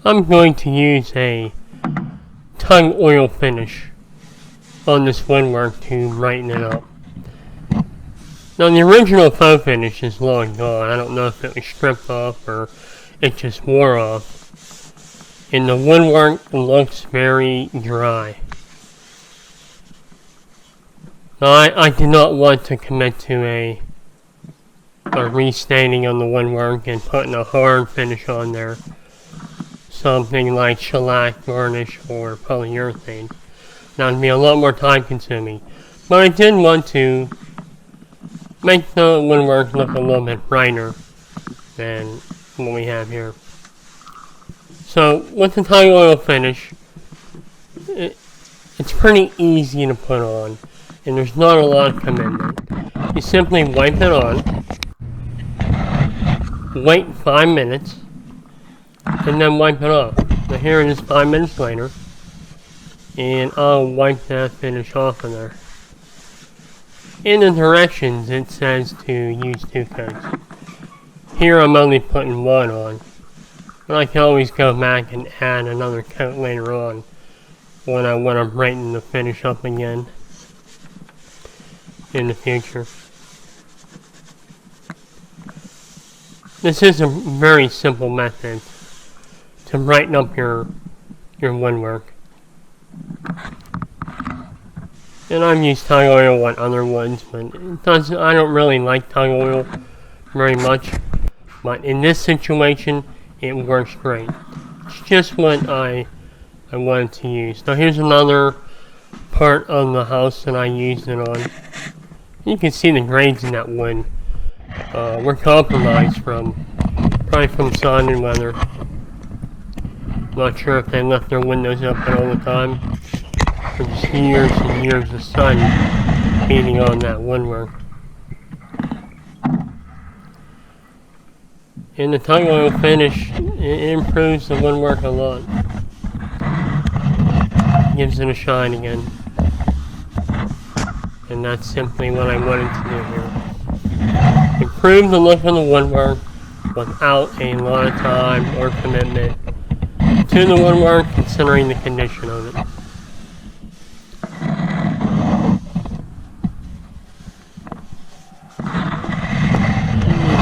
I'm going to use a tung oil finish on this woodwork to brighten it up. Now the original faux finish is long gone. I don't know if it was stripped off or it just wore off. And the woodwork looks very dry. Now I did not want to commit to a restaining on the woodwork and putting a hard finish on there. Something like shellac, varnish, or polyurethane. That would be a lot more time consuming. But I did want to make the woodwork look a little bit brighter than what we have here. So with the tung oil finish, it's pretty easy to put on, and there's not a lot of commitment. You simply wipe it on, wait 5 minutes, and then wipe it off. Now here it is 5 minutes later, and I'll wipe that finish off of there. In the directions it says to use 2 coats. Here I'm only putting 1 on, but I can always go back and add another coat later on when I want to brighten the finish up again in the future. This is a very simple method to brighten up your woodwork. And I've used tung oil on other woods, but I don't really like tung oil very much. But in this situation, it works great. It's just what I wanted to use. Now here's another part of the house that I used it on. You can see the grades in that wood were compromised probably from sun and weather. Not sure if they left their windows open all the time, or just years and years of sun beating on that woodwork. And the tung oil finish, it improves the woodwork a lot. Gives it a shine again. And that's simply what I wanted to do here. Improve the look of the woodwork without a lot of time or commitment to the woodwork, considering the condition of it.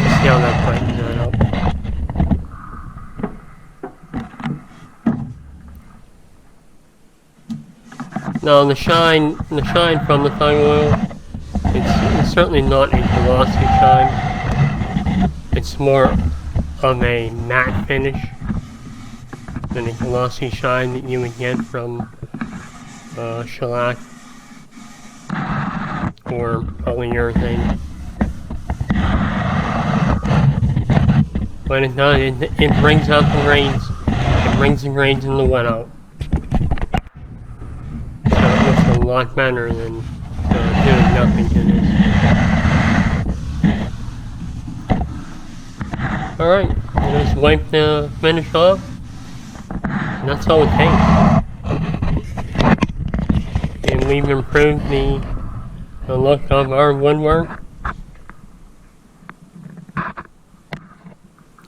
See how that brightens that up. Now the shine from the tung oil, it's certainly not a glossy shine. It's more of a matte finish than a glossy shine that you would get from shellac or polyurethane. But it does, it brings out the grains. It brings the grains in the wood out. So it looks a lot better than doing nothing to this. Alright, just wipe the finish off. And that's all it takes. And we've improved the look of our woodwork.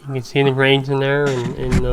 You can see the grains in there, and